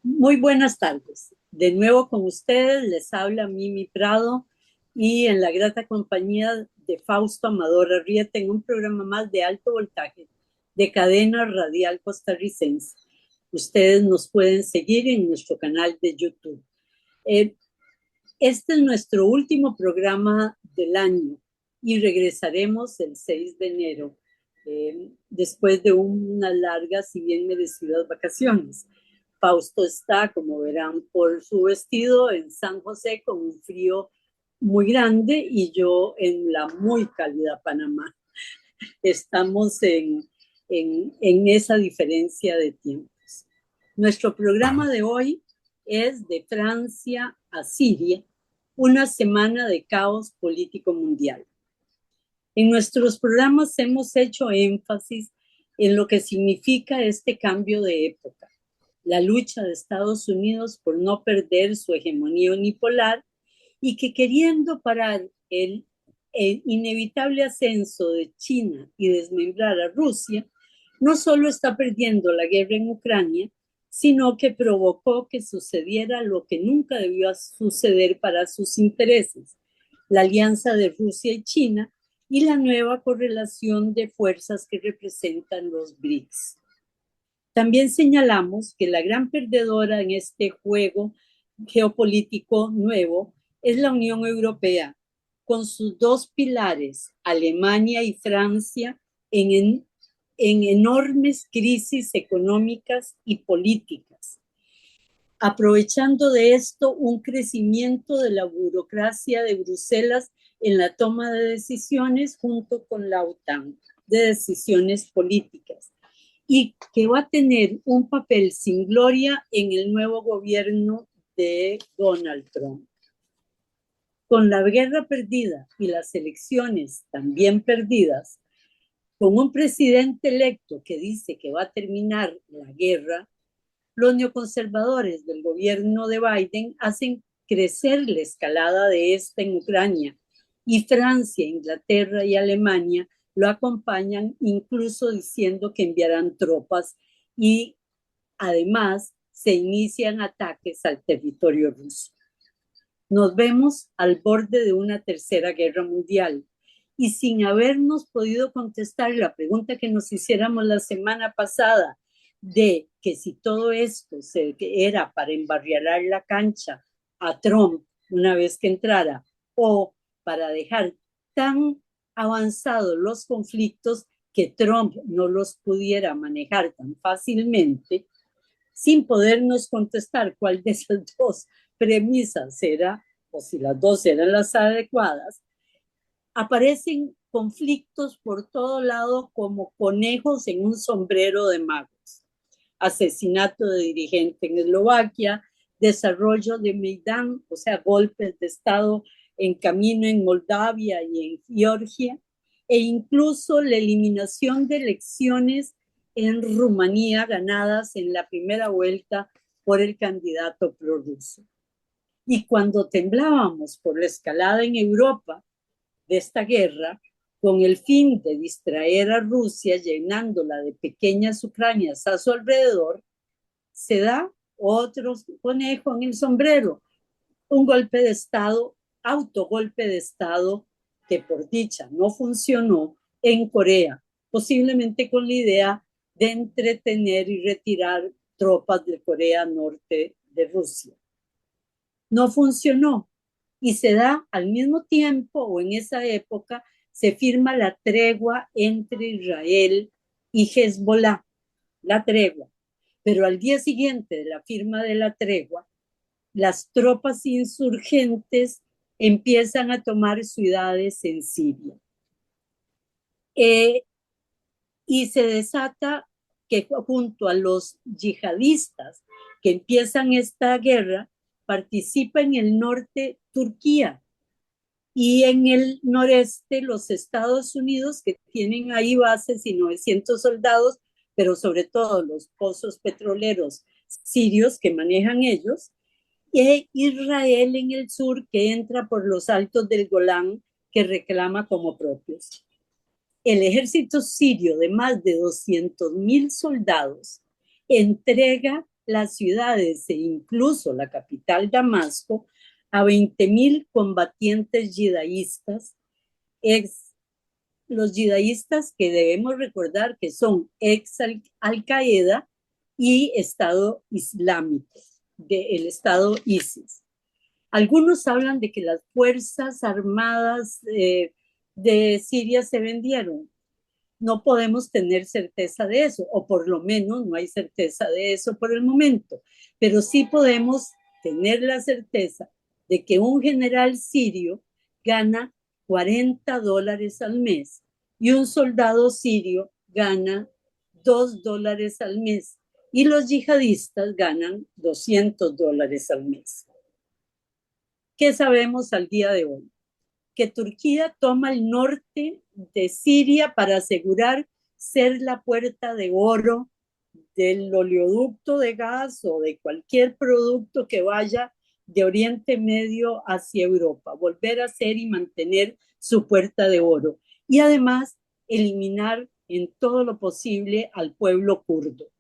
Muy buenas tardes. De nuevo con ustedes les habla Mimi Prado y en la grata compañía de Fausto Amador Arrieta en un programa más de alto voltaje de cadena radial costarricense. Ustedes nos pueden seguir en nuestro canal de YouTube. Eh, este es nuestro último programa del año y regresaremos el 6 de enero, después de unas largas y bien merecidas vacaciones. Fausto está, como verán por su vestido, en San José con un frío muy grande y yo en la muy cálida Panamá. Estamos en esa diferencia de tiempos. Nuestro programa de hoy es de Francia a Siria, una semana de caos político mundial. En nuestros programas hemos hecho énfasis en lo que significa este cambio de época, la lucha de Estados Unidos por no perder su hegemonía unipolar y que queriendo parar el inevitable ascenso de China y desmembrar a Rusia, no solo está perdiendo la guerra en Ucrania, sino que provocó que sucediera lo que nunca debió suceder para sus intereses, la alianza de Rusia y China y la nueva correlación de fuerzas que representan los BRICS. También señalamos que la gran perdedora en este juego geopolítico nuevo es la Unión Europea, con sus dos pilares, Alemania y Francia, en enormes crisis económicas y políticas, aprovechando de esto un crecimiento de la burocracia de Bruselas en la toma de decisiones junto con la OTAN, de decisiones políticas, y que va a tener un papel sin gloria en el nuevo gobierno de Donald Trump. Con la guerra perdida y las elecciones también perdidas, con un presidente electo que dice que va a terminar la guerra, los neoconservadores del gobierno de Biden hacen crecer la escalada de esta en Ucrania y Francia, Inglaterra y Alemania lo acompañan, incluso diciendo que enviarán tropas y además se inician ataques al territorio ruso. Nos vemos al borde de una tercera guerra mundial y sin habernos podido contestar la pregunta que nos hiciéramos la semana pasada de que si todo esto era para embarriar la cancha a Trump una vez que entrara o para dejar tan avanzados los conflictos que Trump no los pudiera manejar tan fácilmente, sin podernos contestar cuál de esas dos premisas era, o si las dos eran las adecuadas, aparecen conflictos por todo lado como conejos en un sombrero de magos. Asesinato de dirigente en Eslovaquia, desarrollo de Maidán, o sea, golpes de Estado en camino en Moldavia y en Georgia, e incluso la eliminación de elecciones en Rumanía ganadas en la primera vuelta por el candidato prorruso. Y cuando temblábamos por la escalada en Europa de esta guerra, con el fin de distraer a Rusia, llenándola de pequeñas Ucranias a su alrededor, se da otro conejo en el sombrero, un golpe de Estado, autogolpe de Estado, que por dicha no funcionó en Corea, posiblemente con la idea de entretener y retirar tropas de Corea Norte de Rusia. No funcionó y se da al mismo tiempo o en esa época se firma la tregua entre Israel y Hezbollah, la tregua. Pero al día siguiente de la firma de la tregua, las tropas insurgentes empiezan a tomar ciudades en Siria. Y se desata que junto a los yihadistas que empiezan esta guerra, participa en el norte Turquía y en el noreste los Estados Unidos, que tienen ahí bases y 900 soldados, pero sobre todo los pozos petroleros sirios que manejan ellos, y Israel en el sur, que entra por los altos del Golán, que reclama como propios. El ejército sirio de más de 200,000 soldados entrega las ciudades e incluso la capital Damasco a 20.000 combatientes yidaístas, los yidaístas que debemos recordar que son ex Al-Qaeda y Estado Islámico, del Estado ISIS. Algunos hablan de que las fuerzas armadas de Siria se vendieron. No podemos tener certeza de eso, o por lo menos no hay certeza de eso por el momento, pero sí podemos tener la certeza de que un general sirio gana $40 al mes y un soldado sirio gana $2 al mes y los yihadistas ganan $200 al mes. ¿Qué sabemos al día de hoy? Que Turquía toma el norte de Siria para asegurar ser la puerta de oro del oleoducto de gas o de cualquier producto que vaya de Oriente Medio hacia Europa, volver a ser y mantener su puerta de oro. Y además eliminar en todo lo posible al pueblo kurdo.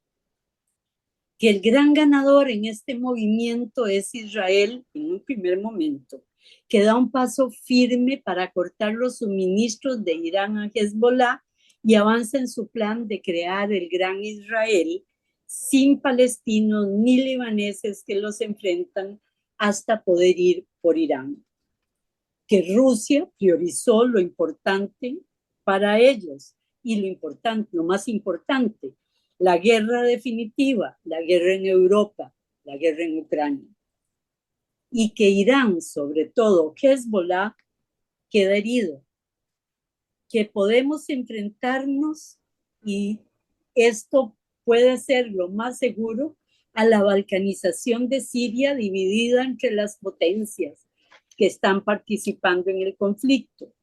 Que el gran ganador en este movimiento es Israel en un primer momento, que da un paso firme para cortar los suministros de Irán a Hezbollah y avanza en su plan de crear el gran Israel sin palestinos ni libaneses que los enfrentan hasta poder ir por Irán. Que Rusia priorizó lo importante para ellos y lo más importante, la guerra definitiva, la guerra en Europa, la guerra en Ucrania. Y que Irán, sobre todo Hezbollah, queda herido. Que podemos enfrentarnos, y esto puede ser lo más seguro, a la balcanización de Siria dividida entre las potencias que están participando en el conflicto.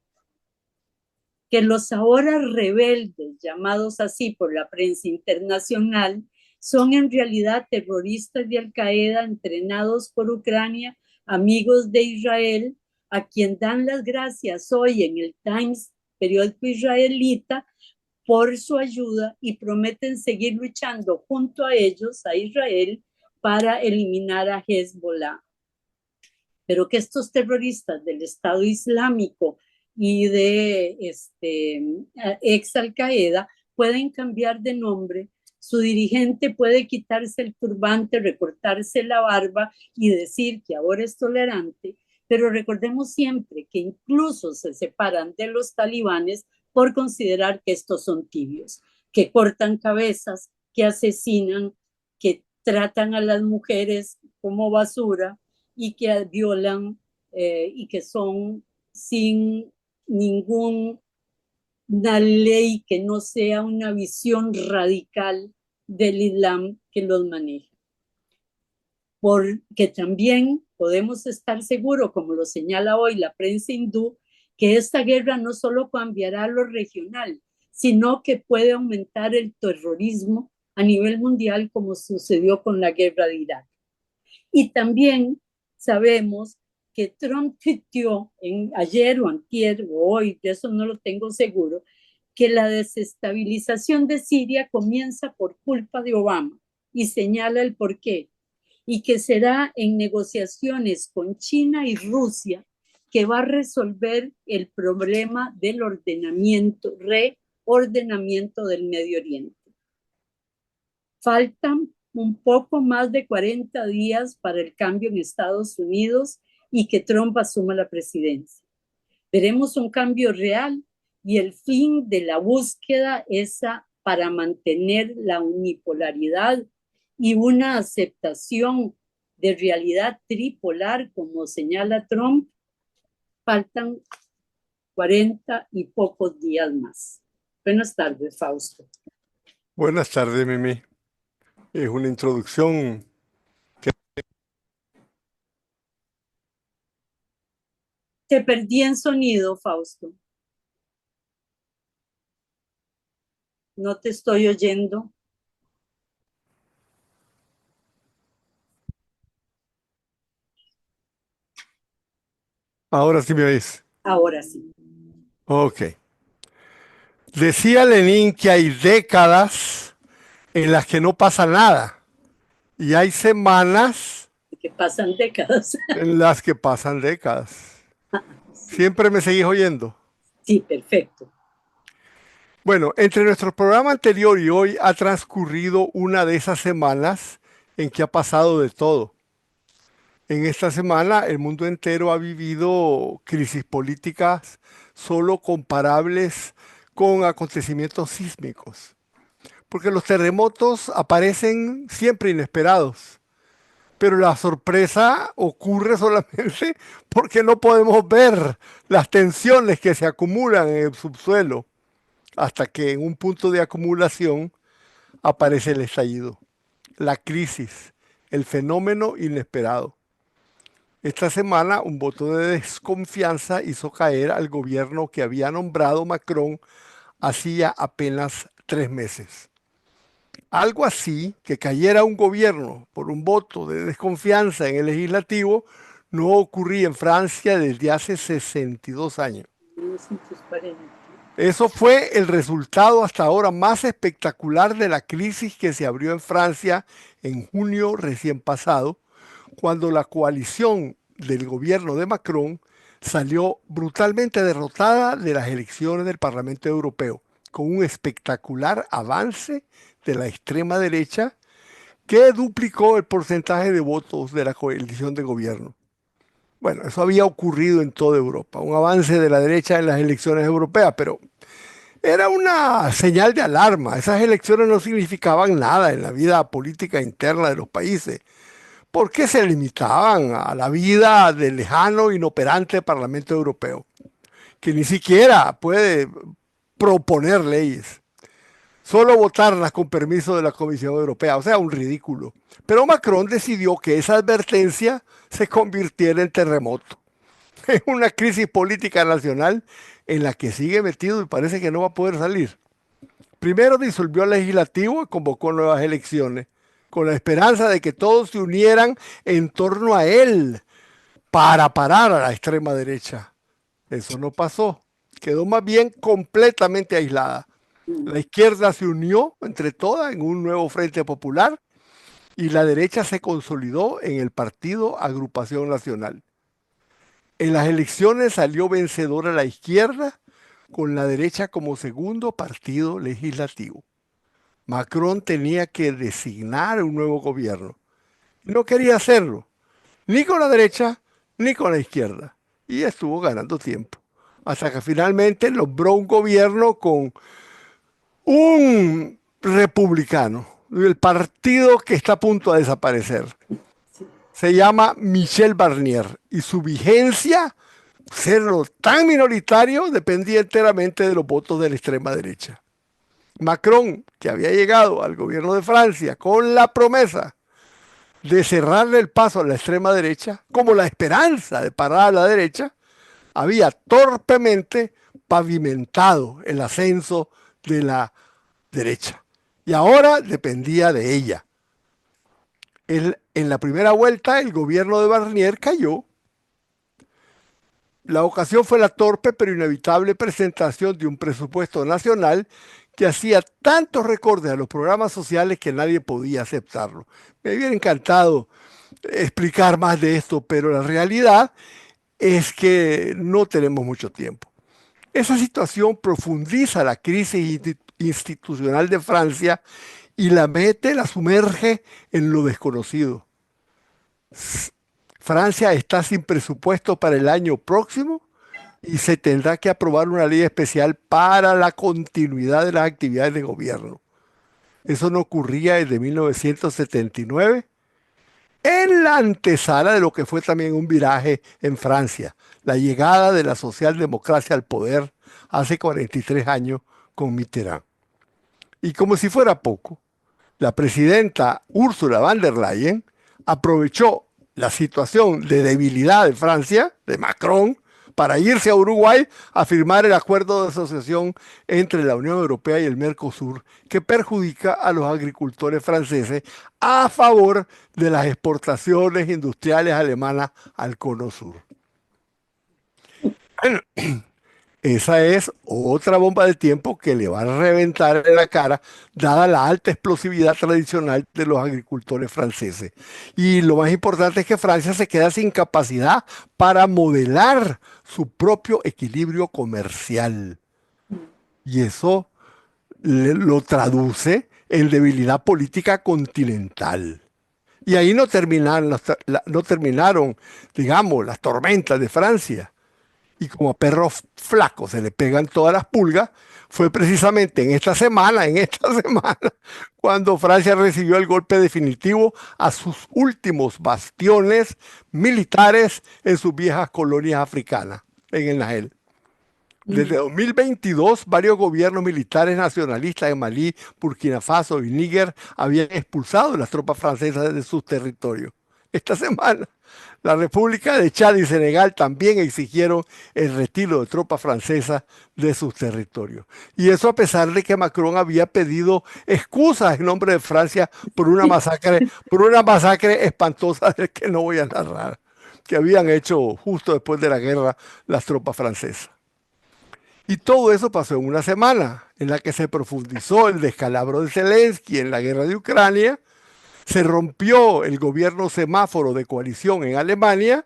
Que los ahora rebeldes, llamados así por la prensa internacional, son en realidad terroristas de Al-Qaeda entrenados por Ucrania, amigos de Israel, a quien dan las gracias hoy en el Times, periódico israelita, por su ayuda y prometen seguir luchando junto a ellos, a Israel, para eliminar a Hezbollah. Pero que estos terroristas del Estado Islámico y de ex Al-Qaeda pueden cambiar de nombre, su dirigente puede quitarse el turbante, recortarse la barba y decir que ahora es tolerante, pero recordemos siempre que incluso se separan de los talibanes por considerar que estos son tibios, que cortan cabezas, que asesinan, que tratan a las mujeres como basura y que violan y que son sin ninguna ley que no sea una visión radical del Islam que los maneja. Porque también podemos estar seguros, como lo señala hoy la prensa hindú, que esta guerra no solo cambiará lo regional, sino que puede aumentar el terrorismo a nivel mundial, como sucedió con la guerra de Irak. Y también sabemos que Trump tuiteó ayer o antier o hoy, de eso no lo tengo seguro, que la desestabilización de Siria comienza por culpa de Obama y señala el porqué, y que será en negociaciones con China y Rusia que va a resolver el problema del reordenamiento del Medio Oriente. Faltan un poco más de 40 días para el cambio en Estados Unidos y que Trump asuma la presidencia. Veremos un cambio real y el fin de la búsqueda esa para mantener la unipolaridad y una aceptación de realidad tripolar, como señala Trump. Faltan 40 y pocos días más. Buenas tardes, Fausto. Buenas tardes, Mimi. Es una introducción que... Te perdí en sonido, Fausto. No te estoy oyendo. Ahora sí me oís. Ahora sí. Ok. Decía Lenin que hay décadas en las que no pasa nada Y hay semanas que pasan décadas. en las que pasan décadas. Sí, Siempre me seguís oyendo. sí, perfecto. Bueno, entre nuestro programa anterior y hoy ha transcurrido una de esas semanas en que ha pasado de todo. En esta semana el mundo entero ha vivido crisis políticas solo comparables con acontecimientos sísmicos, porque los terremotos aparecen siempre inesperados, pero la sorpresa ocurre solamente porque no podemos ver las tensiones que se acumulan en el subsuelo hasta que en un punto de acumulación aparece el estallido, la crisis, el fenómeno inesperado. Esta semana un voto de desconfianza hizo caer al gobierno que había nombrado Macron hacía apenas 3 meses. Algo así, que cayera un gobierno por un voto de desconfianza en el legislativo, no ocurría en Francia desde hace 62 años. 1940. Eso fue el resultado hasta ahora más espectacular de la crisis que se abrió en Francia en junio recién pasado, cuando la coalición del gobierno de Macron salió brutalmente derrotada de las elecciones del Parlamento Europeo, con un espectacular avance de la extrema derecha que duplicó el porcentaje de votos de la coalición de gobierno. Bueno, eso había ocurrido en toda Europa, un avance de la derecha en las elecciones europeas, pero era una señal de alarma. Esas elecciones no significaban nada en la vida política interna de los países, porque se limitaban a la vida del lejano, inoperante Parlamento Europeo, que ni siquiera puede proponer leyes, solo votarlas con permiso de la Comisión Europea, o sea, un ridículo. Pero Macron decidió que esa advertencia se convirtiera en terremoto, en una crisis política nacional en la que sigue metido y parece que no va a poder salir. Primero disolvió el legislativo y convocó nuevas elecciones, con la esperanza de que todos se unieran en torno a él para parar a la extrema derecha. Eso no pasó. Quedó más bien completamente aislada. La izquierda se unió entre todas en un nuevo Frente Popular y la derecha se consolidó en el partido Agrupación Nacional. En las elecciones salió vencedora la izquierda con la derecha como segundo partido legislativo. Macron tenía que designar un nuevo gobierno. No quería hacerlo, ni con la derecha ni con la izquierda. Y estuvo ganando tiempo. Hasta que finalmente nombró un gobierno con un republicano, el partido que está a punto de desaparecer. Sí. Se llama Michel Barnier y su vigencia, serlo tan minoritario, dependía enteramente de los votos de la extrema derecha. Macron, que había llegado al gobierno de Francia con la promesa de cerrarle el paso a la extrema derecha, como la esperanza de parar a la derecha, había torpemente pavimentado el ascenso de la derecha. Y ahora dependía de ella. En la primera vuelta, el gobierno de Barnier cayó. La ocasión fue la torpe pero inevitable presentación de un presupuesto nacional que hacía tantos recortes a los programas sociales que nadie podía aceptarlo. Me hubiera encantado explicar más de esto, pero la realidad es que no tenemos mucho tiempo. Esa situación profundiza la crisis institucional de Francia y la sumerge en lo desconocido. Francia está sin presupuesto para el año próximo y se tendrá que aprobar una ley especial para la continuidad de las actividades de gobierno. Eso no ocurría desde 1979, en la antesala de lo que fue también un viraje en Francia, la llegada de la socialdemocracia al poder hace 43 años con Mitterrand. Y como si fuera poco, la presidenta Ursula von der Leyen aprovechó la situación de debilidad de Francia, de Macron, para irse a Uruguay a firmar el acuerdo de asociación entre la Unión Europea y el Mercosur, que perjudica a los agricultores franceses a favor de las exportaciones industriales alemanas al Cono Sur. Bueno, esa es otra bomba de tiempo que le va a reventar en la cara, dada la alta explosividad tradicional de los agricultores franceses. Y lo más importante es que Francia se queda sin capacidad para modelar su propio equilibrio comercial. Y eso lo traduce en debilidad política continental. Y ahí no terminaron, digamos, las tormentas de Francia. Y como a perros flacos se le pegan todas las pulgas, fue precisamente en esta semana, cuando Francia recibió el golpe definitivo a sus últimos bastiones militares en sus viejas colonias africanas, en el Sahel. Desde 2022, varios gobiernos militares nacionalistas en Malí, Burkina Faso y Níger habían expulsado las tropas francesas de sus territorios. Esta semana, la República de Chad y Senegal también exigieron el retiro de tropas francesas de sus territorios. Y eso a pesar de que Macron había pedido excusas en nombre de Francia por una masacre espantosa del que no voy a narrar, que habían hecho justo después de la guerra las tropas francesas. Y todo eso pasó en una semana, en la que se profundizó el descalabro de Zelensky en la guerra de Ucrania, se rompió el gobierno semáforo de coalición en Alemania,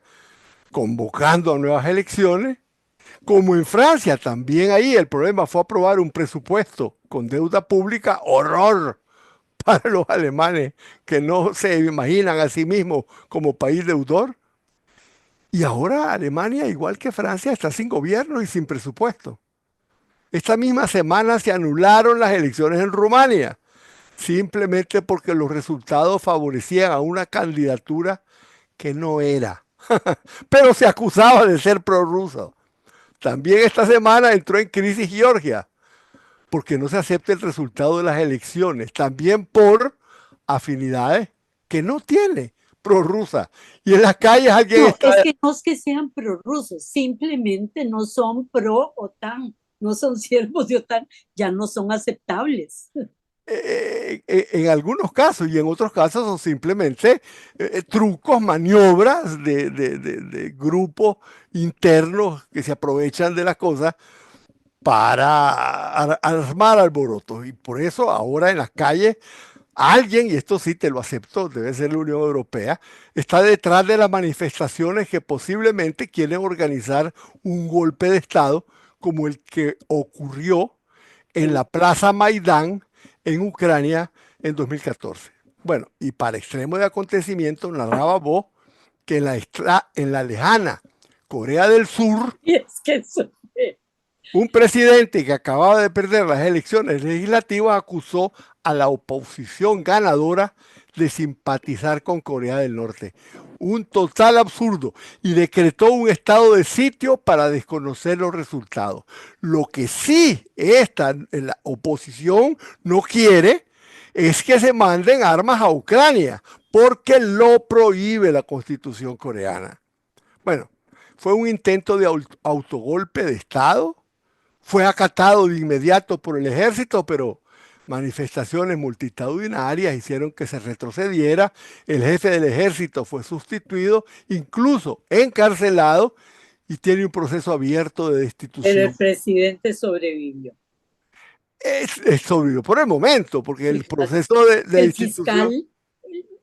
convocando a nuevas elecciones, como en Francia también ahí el problema fue aprobar un presupuesto con deuda pública, horror para los alemanes que no se imaginan a sí mismos como país deudor. Y ahora Alemania, igual que Francia, está sin gobierno y sin presupuesto. Esta misma semana se anularon las elecciones en Rumania, simplemente porque los resultados favorecían a una candidatura que no era, pero se acusaba de ser prorrusa. También esta semana entró en crisis Georgia, porque no se acepta el resultado de las elecciones, también por afinidades que no tiene prorrusa. Y en las calles alguien No, está... no es que sean prorrusos, simplemente no son pro-OTAN, no son siervos de OTAN, ya no son aceptables. En algunos casos y en otros casos son simplemente trucos, maniobras de grupos internos que se aprovechan de las cosas para armar alborotos. Y por eso ahora en las calles alguien, y esto sí te lo acepto, debe ser la Unión Europea, está detrás de las manifestaciones que posiblemente quieren organizar un golpe de Estado como el que ocurrió en la Plaza Maidán en Ucrania en 2014. Bueno, y para extremo de acontecimiento, narraba vos que en la lejana Corea del Sur, Y es que eso, un presidente que acababa de perder las elecciones legislativas acusó a la oposición ganadora de simpatizar con Corea del Norte. Un total absurdo. Y decretó un estado de sitio para desconocer los resultados. Lo que sí la oposición no quiere es que se manden armas a Ucrania, porque lo prohíbe la constitución coreana. Bueno, fue un intento de autogolpe de Estado, fue acatado de inmediato por el ejército, pero manifestaciones multitudinarias hicieron que se retrocediera. El jefe del ejército fue sustituido, incluso encarcelado, y tiene un proceso abierto de pero el destitución. presidente sobrevivió. Es sobrevivió por el momento, porque el proceso de El destitución fiscal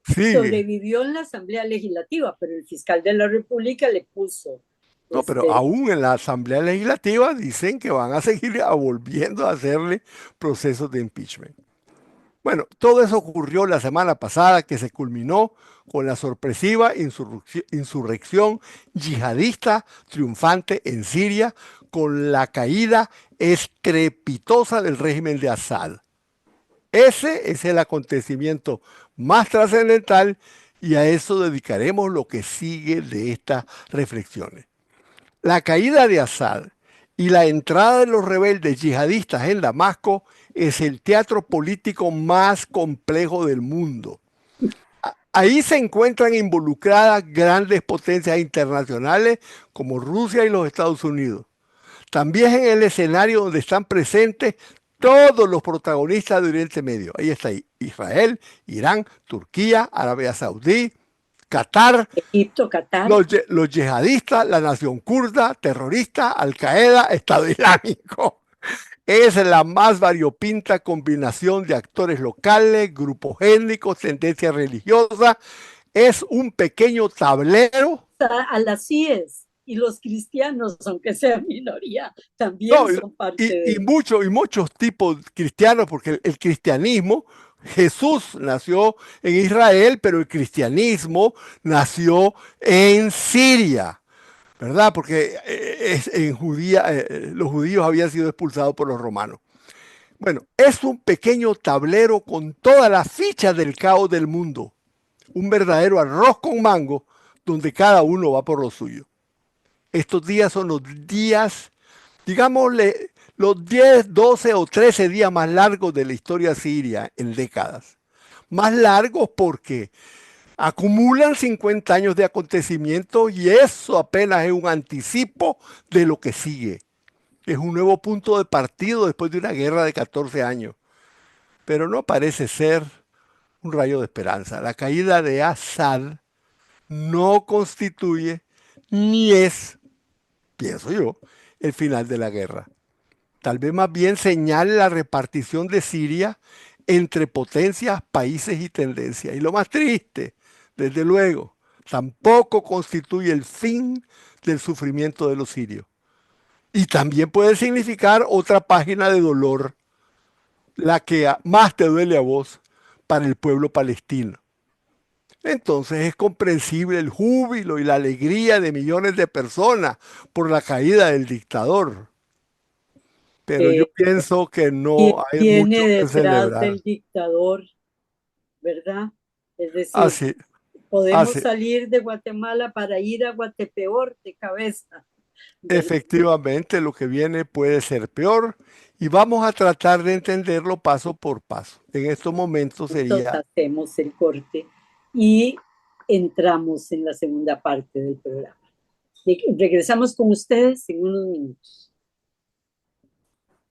sigue. sobrevivió en la Asamblea Legislativa, pero el fiscal de la República le puso, No, pero aún en la Asamblea Legislativa dicen que van a seguir volviendo a hacerle procesos de impeachment. Bueno, todo eso ocurrió la semana pasada, que se culminó con la sorpresiva insurrección yihadista triunfante en Siria, con la caída estrepitosa del régimen de Assad. Ese es el acontecimiento más trascendental y a eso dedicaremos lo que sigue de estas reflexiones. La caída de Assad y la entrada de los rebeldes yihadistas en Damasco es el teatro político más complejo del mundo. Ahí se encuentran involucradas grandes potencias internacionales como Rusia y los Estados Unidos. También en el escenario donde están presentes todos los protagonistas de Oriente Medio. Ahí está Israel, Irán, Turquía, Arabia Saudí, Qatar, Egipto, Qatar. los yihadistas, la nación kurda, terrorista, Al-Qaeda, Estado Islámico. Es la más variopinta combinación de actores locales, grupos étnicos, tendencias religiosas. Es un pequeño tablero. A las CIES y los cristianos, aunque sean minoría, también No, son parte de él. y muchos tipos cristianos, porque el cristianismo, Jesús nació en Israel, pero el cristianismo nació en Siria, ¿verdad? Porque en Judía, los judíos habían sido expulsados por los romanos. Bueno, es un pequeño tablero con todas las fichas del caos del mundo. Un verdadero arroz con mango donde cada uno va por lo suyo. Estos días son los días, digámosle, los 10, 12 o 13 días más largos de la historia siria en décadas. Más largos porque acumulan 50 años de acontecimientos y eso apenas es un anticipo de lo que sigue. Es un nuevo punto de partido después de una guerra de 14 años. Pero no parece ser un rayo de esperanza. La caída de Assad no constituye ni es, pienso yo, el final de la guerra. Tal vez más bien señale la repartición de Siria entre potencias, países y tendencias. Y lo más triste, desde luego, tampoco constituye el fin del sufrimiento de los sirios. Y también puede significar otra página de dolor, la que más te duele a vos para el pueblo palestino. Entonces es comprensible el júbilo y la alegría de millones de personas por la caída del dictador. Pero yo Eh, pienso que ¿Quién no hay viene mucho que detrás celebrar. del dictador, verdad? Es decir, Así, podemos así, salir de Guatemala para ir a Guatepeor de cabeza, ¿verdad? efectivamente lo que viene puede ser peor y vamos a tratar de entenderlo paso por paso. En estos momentos Entonces sería hacemos el corte y entramos en la segunda parte del programa. Regresamos con ustedes en unos minutos.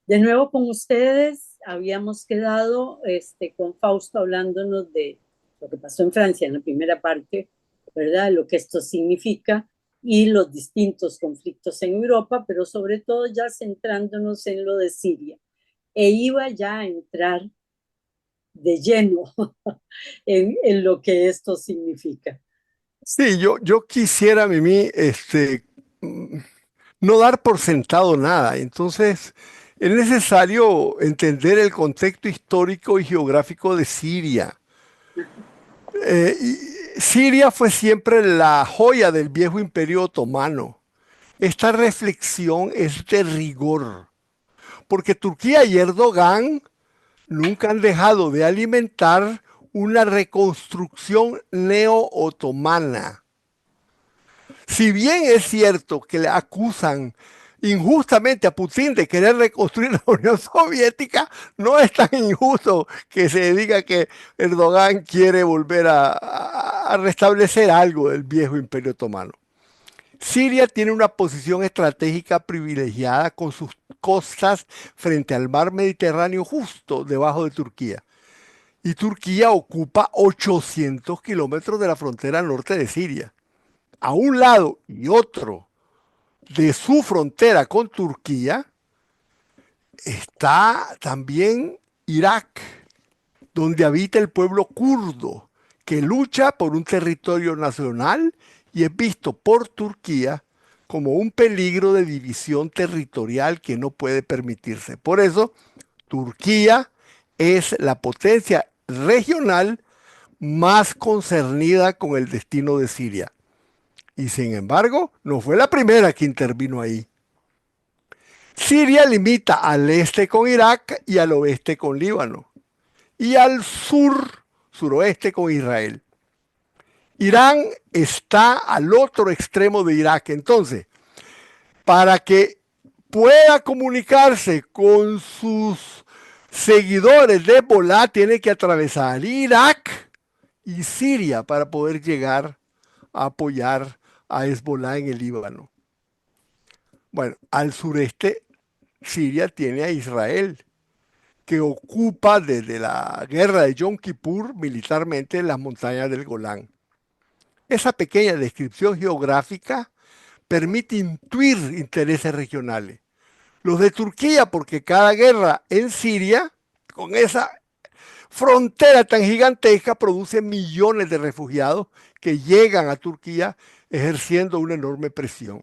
De nuevo con ustedes, habíamos quedado con Fausto hablándonos de lo que pasó en Francia en la primera parte, ¿verdad? Lo que esto significa y los distintos conflictos en Europa, pero sobre todo ya centrándonos en lo de Siria. E iba ya a entrar de lleno en lo que esto significa. sí, yo quisiera, Mimi, mm, no dar por sentado nada. Entonces, es necesario entender el contexto histórico y geográfico de Siria. Siria fue siempre la joya del viejo imperio otomano. Esta reflexión es de rigor, porque Turquía y Erdogan nunca han dejado de alimentar una reconstrucción neo-otomana. Si bien es cierto que le acusan injustamente a Putin de querer reconstruir la Unión Soviética, no es tan injusto que se diga que Erdogan quiere volver a restablecer algo del viejo imperio otomano. Siria tiene una posición estratégica privilegiada con sus costas frente al mar Mediterráneo justo debajo de Turquía. Y Turquía ocupa 800 kilómetros de la frontera norte de Siria. A un lado y otro de su frontera con Turquía está también Irak, donde habita el pueblo kurdo, que lucha por un territorio nacional y es visto por Turquía como un peligro de división territorial que no puede permitirse. Por eso, Turquía es la potencia regional más concernida con el destino de Siria. Y sin embargo, no fue la primera que intervino ahí. Siria limita al este con Irak y al oeste con Líbano. Y al sur, suroeste con Israel. Irán está al otro extremo de Irak. Entonces, para que pueda comunicarse con sus seguidores de Hezbollah, tiene que atravesar Irak y Siria para poder llegar a apoyar a Hezbollah en el Líbano. Bueno, al sureste, Siria tiene a Israel, que ocupa desde la guerra de Yom Kippur militarmente las montañas del Golán. Esa pequeña descripción geográfica permite intuir intereses regionales. Los de Turquía, porque cada guerra en Siria, con esa frontera tan gigantesca, produce millones de refugiados que llegan a Turquía ejerciendo una enorme presión.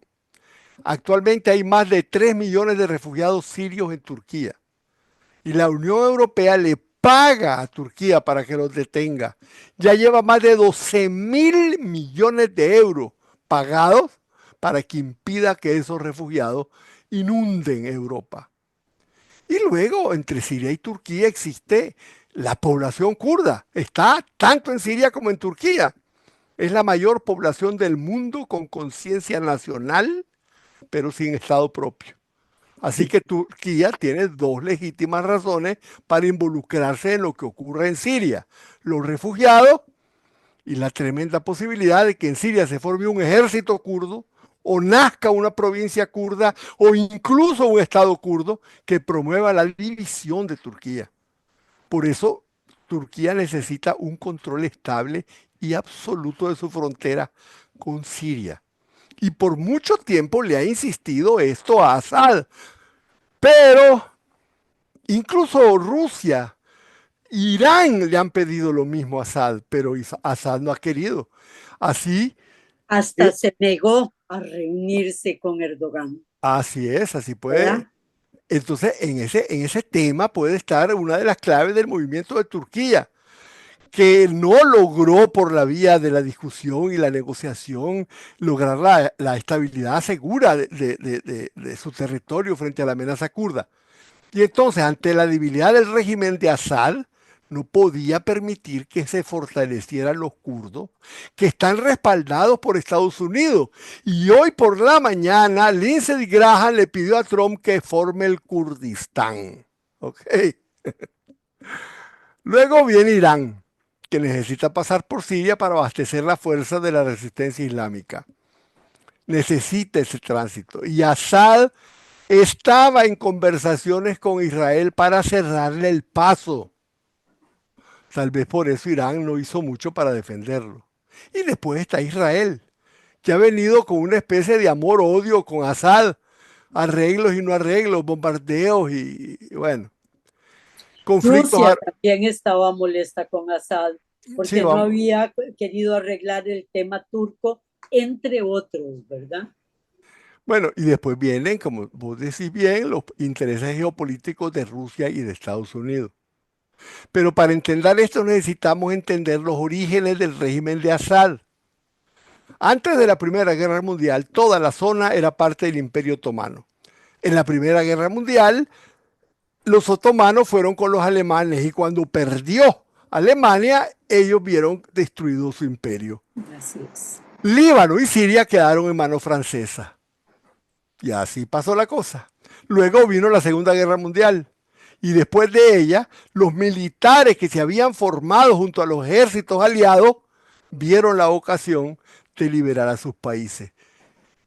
Actualmente hay más de 3 millones de refugiados sirios en Turquía y la Unión Europea le paga a Turquía para que los detenga. Ya lleva más de 12.000 millones de euros pagados para que impida que esos refugiados inunden Europa. Y luego, entre Siria y Turquía existe la población kurda. Está tanto en Siria como en Turquía. Es la mayor población del mundo con conciencia nacional, pero sin Estado propio. Así que Turquía tiene dos legítimas razones para involucrarse en lo que ocurre en Siria. Los refugiados y la tremenda posibilidad de que en Siria se forme un ejército kurdo o nazca una provincia kurda o incluso un Estado kurdo que promueva la división de Turquía. Por eso Turquía necesita un control estable y absoluto de su frontera con Siria. Y por mucho tiempo le ha insistido esto a Assad. Pero incluso Rusia, Irán le han pedido lo mismo a Assad, pero Assad no ha querido. Así, Hasta eh, se negó a reunirse con Erdogan, así es, así puede. ¿verdad? Entonces, en ese tema puede estar una de las claves del movimiento de Turquía, que no logró por la vía de la discusión y la negociación lograr la estabilidad segura de su territorio frente a la amenaza kurda. Y entonces, ante la debilidad del régimen de Assad, no podía permitir que se fortalecieran los kurdos, que están respaldados por Estados Unidos. Y hoy por la mañana, Lindsey Graham le pidió a Trump que forme el Kurdistán. ¿Ok? Luego viene Irán, que necesita pasar por Siria para abastecer las fuerzas de la resistencia islámica. Necesita ese tránsito. Y Assad estaba en conversaciones con Israel para cerrarle el paso. Tal vez por eso Irán no hizo mucho para defenderlo. Y después está Israel, que ha venido con una especie de amor-odio con Assad, arreglos y no arreglos, bombardeos y bueno, conflictos. Rusia también estaba molesta con Assad Sí, porque no vamos. había querido arreglar el tema turco, entre otros, ¿verdad? Bueno, y después vienen, como vos decís bien, los intereses geopolíticos de Rusia y de Estados Unidos. Pero para entender esto necesitamos entender los orígenes del régimen de Assad. Antes de la Primera Guerra Mundial, toda la zona era parte del Imperio Otomano. En la Primera Guerra Mundial, los otomanos fueron con los alemanes y cuando perdió Alemania, ellos vieron destruido su imperio. Así es. Líbano y Siria quedaron en manos francesas. Y así pasó la cosa. Luego vino la Segunda Guerra Mundial. Y después de ella, los militares que se habían formado junto a los ejércitos aliados vieron la ocasión de liberar a sus países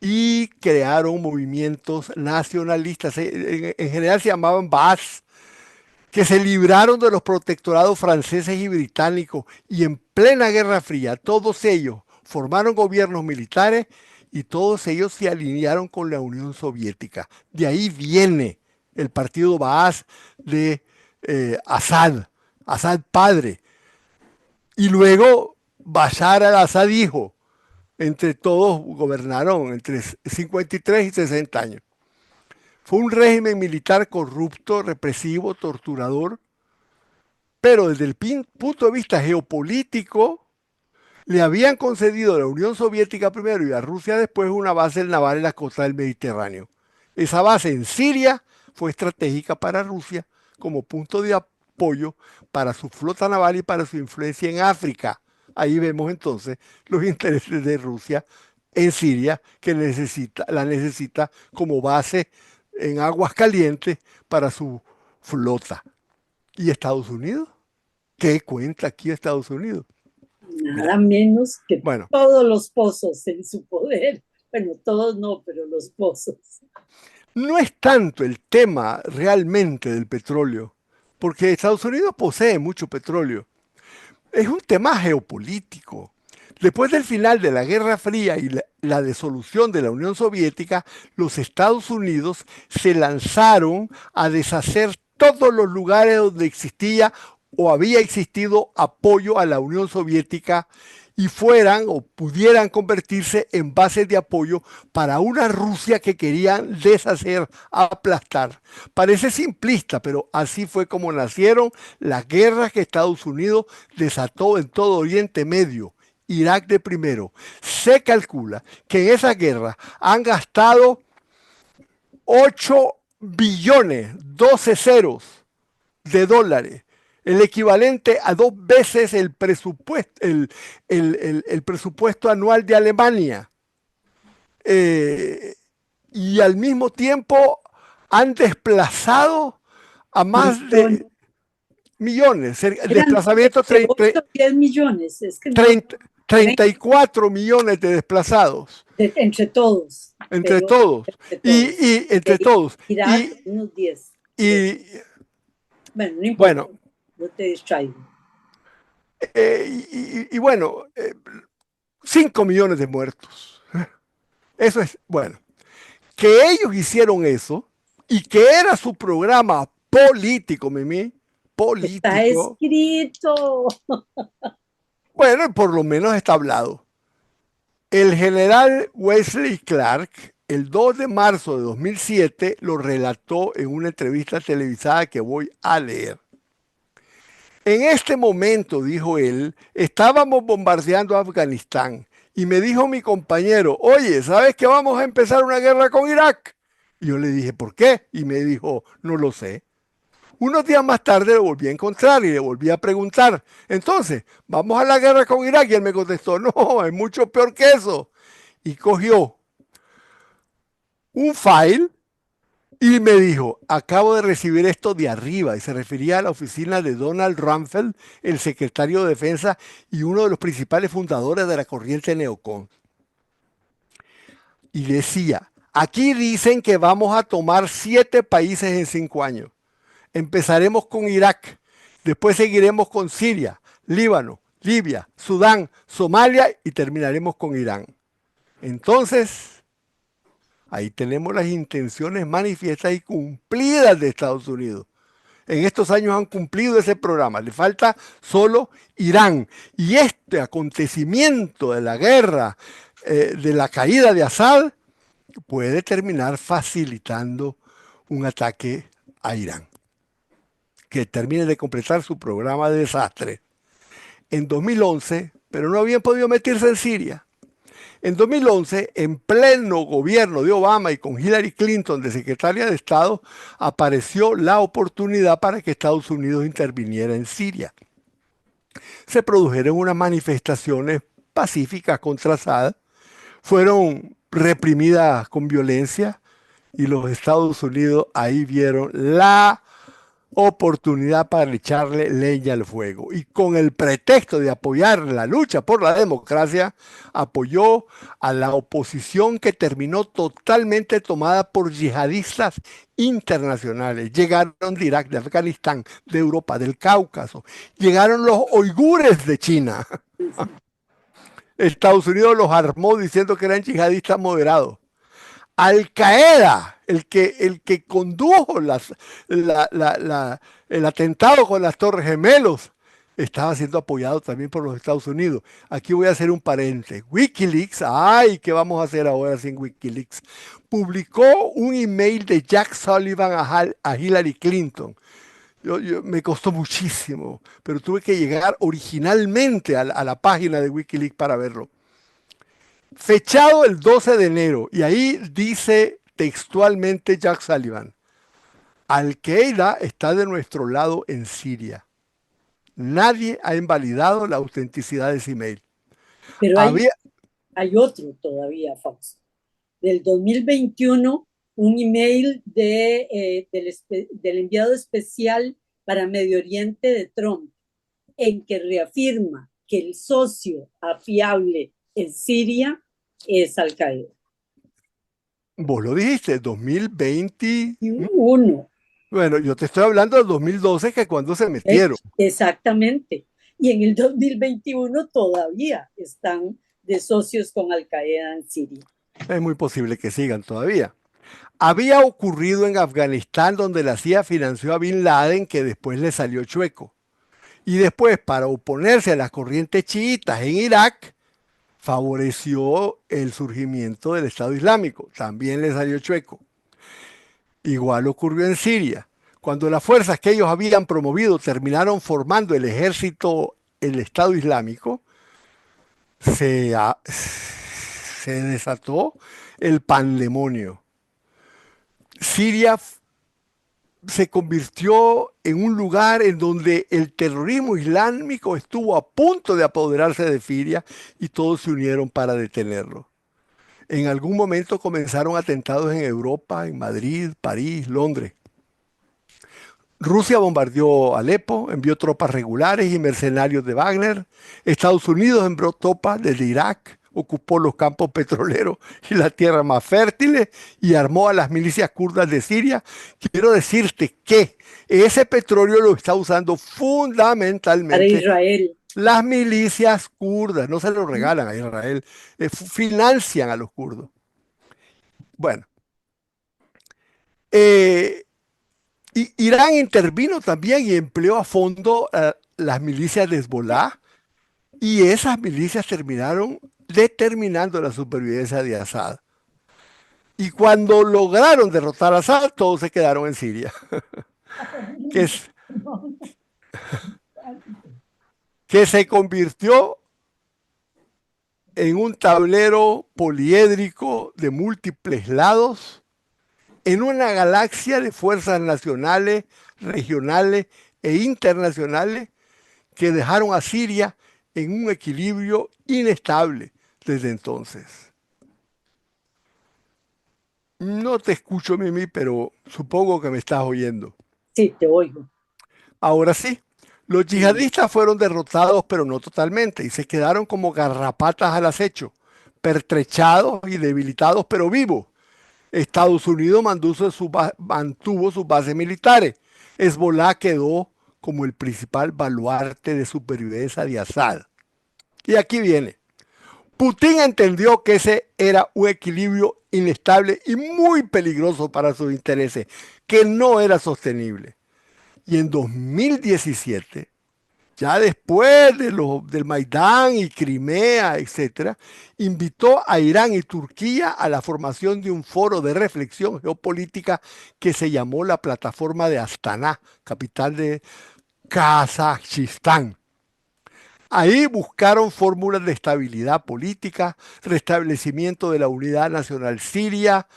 y crearon movimientos nacionalistas. En general se llamaban Baas, que se libraron de los protectorados franceses y británicos y en plena Guerra Fría todos ellos formaron gobiernos militares y todos ellos se alinearon con la Unión Soviética. De ahí viene el partido Baas de Assad, Assad padre. Y luego Bashar al-Assad hijo. Entre todos gobernaron entre 53 y 60 años. Fue un régimen militar corrupto, represivo, torturador, pero desde el punto de vista geopolítico, le habían concedido a la Unión Soviética primero y a Rusia después una base naval en la costa del Mediterráneo. Esa base en Siria fue estratégica para Rusia como punto de apoyo para su flota naval y para su influencia en África. Ahí vemos entonces los intereses de Rusia en Siria, que la necesita como base en aguas calientes para su flota. ¿Y Estados Unidos? ¿Qué cuenta aquí Estados Unidos? Nada Mira, menos que bueno, todos los pozos en su poder. Bueno, todos no, pero los pozos. no es tanto el tema realmente del petróleo, porque Estados Unidos posee mucho petróleo. Es un tema geopolítico. Después del final de la Guerra Fría y la disolución de la Unión Soviética, los Estados Unidos se lanzaron a deshacer todos los lugares donde existía o había existido apoyo a la Unión Soviética y fueran o pudieran convertirse en bases de apoyo para una Rusia que querían deshacer, aplastar. Parece simplista, pero así fue como nacieron las guerras que Estados Unidos desató en todo Oriente Medio. Irak de primero. Se calcula que en esa guerra han gastado 8 billones, 12 ceros de dólares, el equivalente a 2 veces el presupuesto anual de Alemania. Eh, y al mismo tiempo han desplazado a más de millones, Eran desplazamientos, de 8 a 10 millones, es que no, 34 millones de desplazados entre todos, entre pero todos entre todos. y entre todos Irak, unos 10. y Bueno, no importa, bueno no te distraigo. bueno 5 millones de muertos. Eso es bueno, que ellos hicieron eso y que era su programa político, Mimi, Está político. escrito. Bueno, por lo menos está hablado. El general Wesley Clark, el 2 de marzo de 2007, lo relató en una entrevista televisada que voy a leer. En este momento, dijo él, estábamos bombardeando Afganistán y me dijo mi compañero, oye, ¿sabes que vamos a empezar una guerra con Irak? Y yo le dije, ¿por qué? Y me dijo, no lo sé. Unos días más tarde lo volví a encontrar y le volví a preguntar, entonces, ¿vamos a la guerra con Irak? Y él me contestó, no, es mucho peor que eso. Y cogió un file y me dijo, acabo de recibir esto de arriba, y se refería a la oficina de Donald Rumsfeld, el secretario de Defensa y uno de los principales fundadores de la corriente neocon. Y decía, aquí dicen que vamos a tomar 7 países en 5 años. Empezaremos con Irak, después seguiremos con Siria, Líbano, Libia, Sudán, Somalia y terminaremos con Irán. Entonces, ahí tenemos las intenciones manifiestas y cumplidas de Estados Unidos. En estos años han cumplido ese programa. Le falta solo Irán. Y este acontecimiento de la guerra, de la caída de Assad, puede terminar facilitando un ataque a Irán, que termine de completar su programa de desastre. En 2011, pero no habían podido meterse en Siria. En 2011, en pleno gobierno de Obama y con Hillary Clinton de secretaria de Estado, apareció la oportunidad para que Estados Unidos interviniera en Siria. Se produjeron unas manifestaciones pacíficas contra Assad, fueron reprimidas con violencia y los Estados Unidos ahí vieron la oportunidad para echarle leña al fuego. Y con el pretexto de apoyar la lucha por la democracia, apoyó a la oposición que terminó totalmente tomada por yihadistas internacionales. Llegaron de Irak, de Afganistán, de Europa, del Cáucaso. Llegaron los uigures de China. Estados Unidos los armó diciendo que eran yihadistas moderados. Al Qaeda, el que condujo el atentado con las Torres Gemelos, estaba siendo apoyado también por los Estados Unidos. Aquí voy a hacer un paréntesis. Wikileaks, ay, ¿qué vamos a hacer ahora sin Wikileaks? Publicó un email de Jack Sullivan a Hillary Clinton. Me costó muchísimo, pero tuve que llegar originalmente a la página de Wikileaks para verlo. Fechado el 12 de enero, y ahí dice textualmente Jack Sullivan, Al-Qaeda está de nuestro lado en Siria. Nadie ha invalidado la autenticidad de ese email. Pero hay otro todavía, Fausto. Del 2021, un email del enviado especial para Medio Oriente de Trump, en que reafirma que el socio afiable en Siria es Al-Qaeda. Vos lo dijiste, 2020. Uno. Bueno, yo te estoy hablando del 2012, que cuando se metieron. Exactamente. y en el 2021 todavía están de socios con Al Qaeda en Siria. Es muy posible que sigan todavía. Había ocurrido en Afganistán, donde la CIA financió a Bin Laden, que después le salió chueco. Y después, para oponerse a las corrientes chiitas en Irak, favoreció el surgimiento del Estado Islámico. También le salió chueco. Igual ocurrió en Siria. Cuando las fuerzas que ellos habían promovido terminaron formando el ejército, el Estado Islámico, se desató el pandemonio. Siria se convirtió en un lugar en donde el terrorismo islámico estuvo a punto de apoderarse de Siria y todos se unieron para detenerlo. En algún momento comenzaron atentados en Europa, en Madrid, París, Londres. Rusia bombardeó Alepo, envió tropas regulares y mercenarios de Wagner. Estados Unidos envió tropas desde Irak, ocupó los campos petroleros y las tierras más fértiles y armó a las milicias kurdas de Siria. Quiero decirte que ese petróleo lo está usando Para fundamentalmente Israel. las milicias kurdas. No se lo regalan a Israel, financian a los kurdos. Bueno, Irán intervino también y empleó a fondo las milicias de Hezbollah, y esas milicias terminaron determinando la supervivencia de Assad. Y cuando lograron derrotar a Assad, todos se quedaron en Siria, que, que se convirtió en un tablero poliédrico de múltiples lados, en una galaxia de fuerzas nacionales, regionales e internacionales que dejaron a Siria en un equilibrio inestable desde entonces. No te escucho, Mimi, pero supongo que me estás oyendo. Sí, te oigo. Ahora sí, los yihadistas fueron derrotados, pero no totalmente, y se quedaron como garrapatas al acecho, pertrechados y debilitados, pero vivos. Estados Unidos mantuvo sus bases militares. Hezbollah quedó como el principal baluarte de supervivencia de Assad. Y aquí viene. Putin entendió que ese era un equilibrio inestable y muy peligroso para sus intereses, que no era sostenible. Y en 2017, ya después del Maidán y Crimea, etcétera, invitó a Irán y Turquía a la formación de un foro de reflexión geopolítica que se llamó la Plataforma de Astana, capital de Kazajistán. Ahí buscaron fórmulas de estabilidad política, restablecimiento de la unidad nacional siria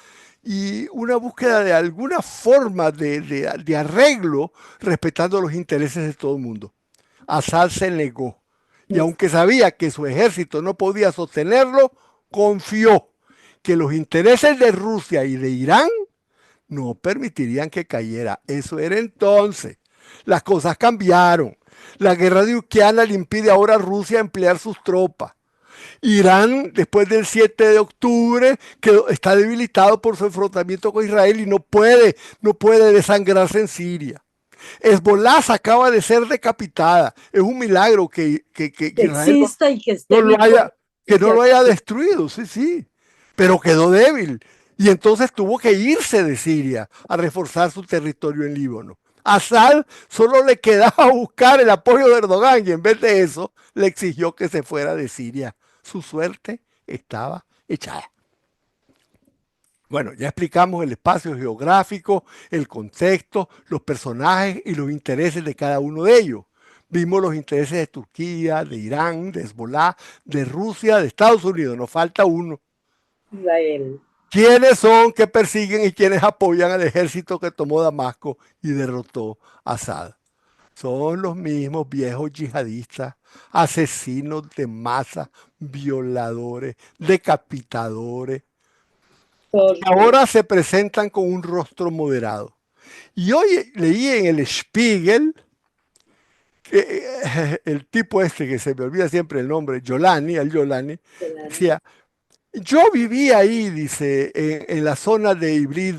y una búsqueda de alguna forma de arreglo respetando los intereses de todo el mundo. Assad se negó y aunque sabía que su ejército no podía sostenerlo, confió que los intereses de Rusia y de Irán no permitirían que cayera. Eso era entonces. Las cosas cambiaron. La guerra de Ucrania le impide ahora a Rusia emplear sus tropas. Irán, después del 7 de octubre, está debilitado por su enfrentamiento con Israel y no puede desangrarse en Siria. Hezbollah acaba de ser decapitada. Es un milagro que Israel exista y que esté no lo haya destruido, sí. Pero quedó débil. Y entonces tuvo que irse de Siria a reforzar su territorio en Líbano. A Assad solo le quedaba buscar el apoyo de Erdogan y en vez de eso le exigió que se fuera de Siria. Su suerte estaba echada. Bueno, ya explicamos el espacio geográfico, el contexto, los personajes y los intereses de cada uno de ellos. Vimos los intereses de Turquía, de Irán, de Hezbollah, de Rusia, de Estados Unidos. Nos falta uno. Israel. ¿Quiénes son que persiguen y quienes apoyan al ejército que tomó Damasco y derrotó a Assad? Son los mismos viejos yihadistas, asesinos de masa, violadores, decapitadores. Ahora se presentan con un rostro moderado. Y hoy leí en el Spiegel que el tipo este que se me olvida siempre el nombre, Yolani, decía, yo viví ahí, dice, en la zona de Ibrid,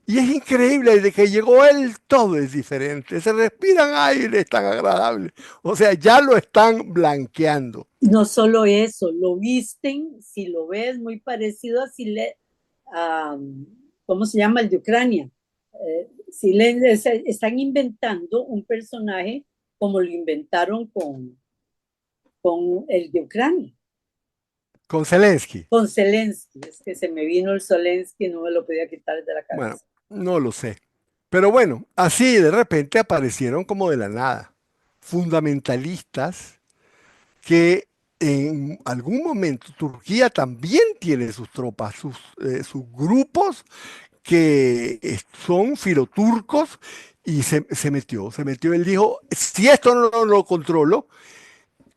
Y es increíble, desde que llegó él todo es diferente, se respiran aire, es tan agradable. O sea, ya lo están blanqueando. No solo eso, lo visten, si lo ves, muy parecido a, ¿cómo se llama? El de Ucrania. Están inventando un personaje como lo inventaron con el de Ucrania, Con Zelensky. con Zelensky. Es que se me vino el Zelensky, no me lo podía quitar de la Bueno, cabeza. no lo sé. Pero bueno, así de repente aparecieron como de la nada fundamentalistas que en algún momento Turquía también tiene sus tropas, sus grupos que son filoturcos y se metió. Él dijo, si esto no lo controlo,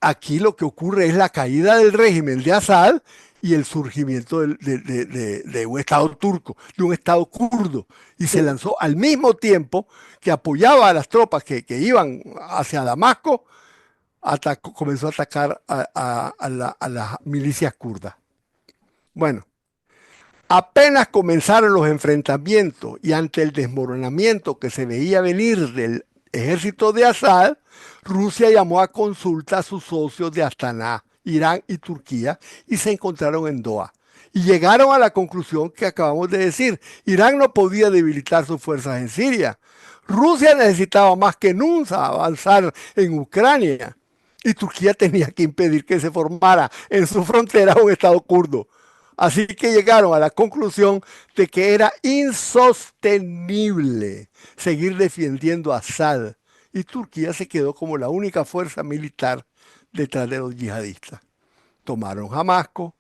aquí lo que ocurre es la caída del régimen de Assad y el surgimiento de un Estado turco, de un Estado kurdo. Y se Sí. lanzó al mismo tiempo que apoyaba a las tropas que iban hacia Damasco, comenzó a atacar a las milicias kurdas. Bueno, apenas comenzaron los enfrentamientos y ante el desmoronamiento que se veía venir del ejército de Assad, Rusia llamó a consulta a sus socios de Astana, Irán y Turquía, y se encontraron en Doha. Y llegaron a la conclusión que acabamos de decir. Irán no podía debilitar sus fuerzas en Siria. Rusia necesitaba más que nunca avanzar en Ucrania. Y Turquía tenía que impedir que se formara en su frontera un Estado kurdo. Así que llegaron a la conclusión de que era insostenible seguir defendiendo a Assad y Turquía se quedó como la única fuerza militar detrás de los yihadistas. Tomaron Damasco,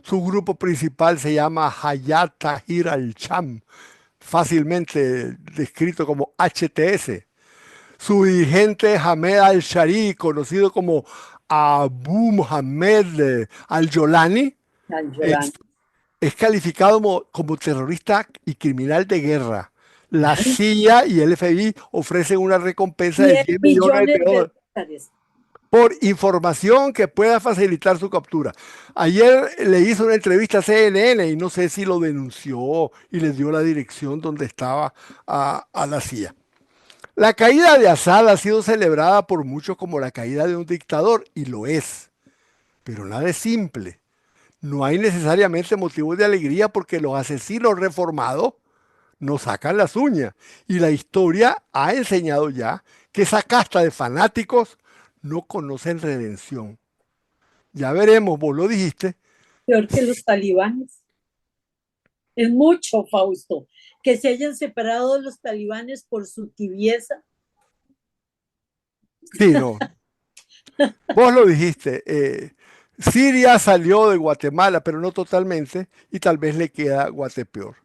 su grupo principal se llama Hayat Tahrir al-Sham, fácilmente descrito como HTS. Su dirigente Hamed al-Shari, conocido como Abu Mohammed al-Jolani, es Al es calificado como terrorista y criminal de guerra. La CIA y el FBI ofrecen una recompensa de 10 10 millones millones de de dólares dólares. por información que pueda facilitar su captura. Ayer le hizo una entrevista a CNN y no sé si lo denunció y le dio la dirección donde estaba a la CIA. La caída de Assad ha sido celebrada por muchos como la caída de un dictador y lo es, pero nada es simple. No hay necesariamente motivos de alegría porque los asesinos reformados nos sacan las uñas. Y la historia ha enseñado ya que esa casta de fanáticos no conocen redención. Ya veremos, vos lo dijiste. Peor que los talibanes. Es mucho, Fausto, que se hayan separado de los talibanes por su tibieza. Sí, no, vos lo dijiste. Siria salió de Guatemala, pero no totalmente, y tal vez le queda Guatepeor.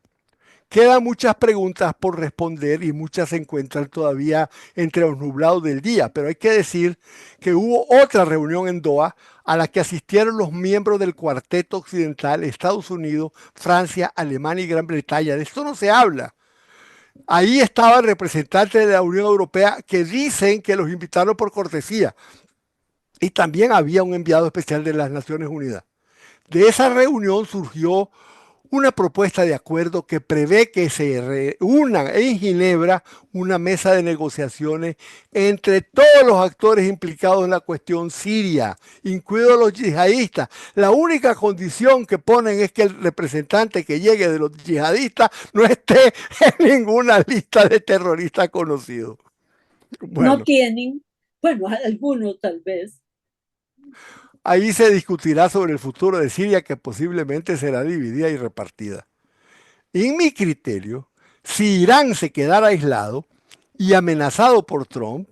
Quedan muchas preguntas por responder y muchas se encuentran todavía entre los nublados del día, pero hay que decir que hubo otra reunión en Doha a la que asistieron los miembros del Cuarteto Occidental, Estados Unidos, Francia, Alemania y Gran Bretaña. De esto no se habla. Ahí estaban representantes de la Unión Europea que dicen que los invitaron por cortesía y también había un enviado especial de las Naciones Unidas. De esa reunión surgió una propuesta de acuerdo que prevé que se reúnan en Ginebra una mesa de negociaciones entre todos los actores implicados en la cuestión siria, incluidos los yihadistas. La única condición que ponen es que el representante que llegue de los yihadistas no esté en ninguna lista de terroristas conocidos. No Bueno, tienen, bueno, algunos tal vez. ahí se discutirá sobre el futuro de Siria que posiblemente será dividida y repartida. En mi criterio, si Irán se quedara aislado y amenazado por Trump,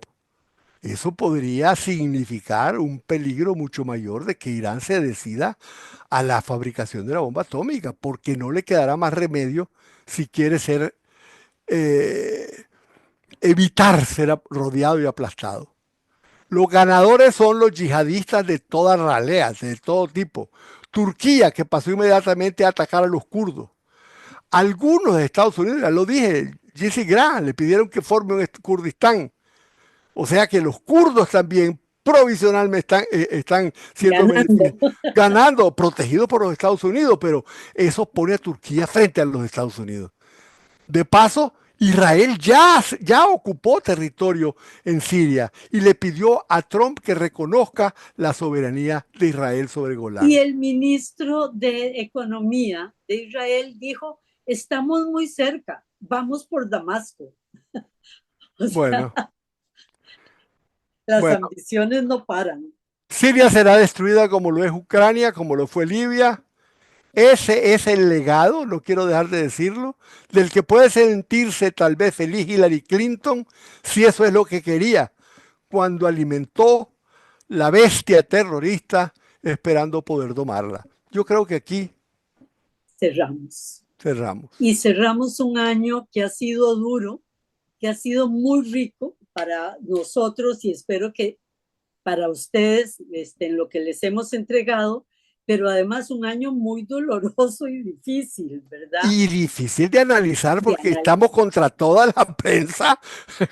eso podría significar un peligro mucho mayor de que Irán se decida a la fabricación de la bomba atómica, porque no le quedará más remedio si quiere eh, evitar ser rodeado y aplastado. Los ganadores son los yihadistas de todas raleas, de todo tipo. Turquía, que pasó inmediatamente a atacar a los kurdos. Algunos de Estados Unidos, ya lo dije, Jesse Graham, le pidieron que forme un Kurdistán. O sea que los kurdos también provisionalmente están siendo Ganando. ganando, protegidos por los Estados Unidos, pero eso pone a Turquía frente a los Estados Unidos. De paso, Israel ya ocupó territorio en Siria y le pidió a Trump que reconozca la soberanía de Israel sobre Y Golán. el ministro de Economía de Israel dijo, estamos muy cerca, vamos por Damasco. O sea, Bueno, las bueno, ambiciones no paran. Siria será destruida como lo es Ucrania, como lo fue Libia. Ese es el legado, no quiero dejar de decirlo, del que puede sentirse tal vez feliz Hillary Clinton, si eso es lo que quería, cuando alimentó la bestia terrorista esperando poder domarla. Yo creo que aquí Cerramos. cerramos. Y cerramos un año que ha sido duro, que ha sido muy rico para nosotros y espero que para ustedes en lo que les hemos entregado, pero además un año muy doloroso y difícil, ¿verdad? Y difícil de analizar De porque estamos análisis. contra toda la prensa,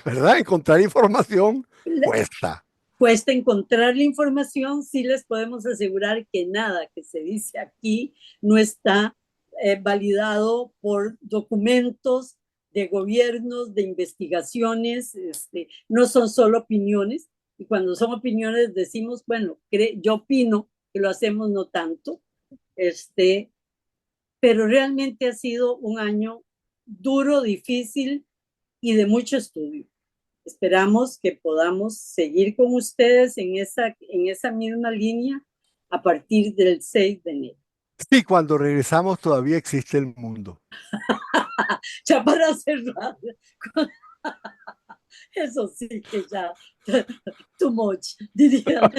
¿verdad? Encontrar información cuesta. Cuesta encontrar la información, sí les podemos asegurar que nada que se dice aquí no está validado por documentos de gobiernos, de investigaciones, no son solo opiniones, y cuando son opiniones decimos, bueno, yo opino que lo hacemos no tanto, este, pero realmente ha sido un año duro, difícil y de mucho estudio. Esperamos que podamos seguir con ustedes en esa misma línea a partir del 6 de enero. Sí, cuando regresamos todavía existe el mundo. Ya para cerrar, eso sí que ya, too much, dirían.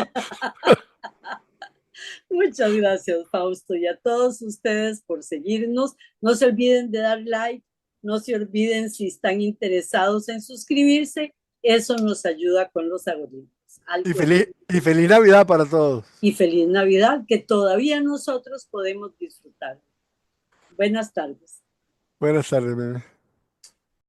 Muchas gracias, Fausto, y a todos ustedes por seguirnos. No se olviden de dar like, no se olviden si están interesados en suscribirse, eso nos ayuda con los algoritmos. Y feliz Navidad para todos. Y feliz Navidad, que todavía nosotros podemos disfrutar. Buenas tardes. Buenas tardes, bebé.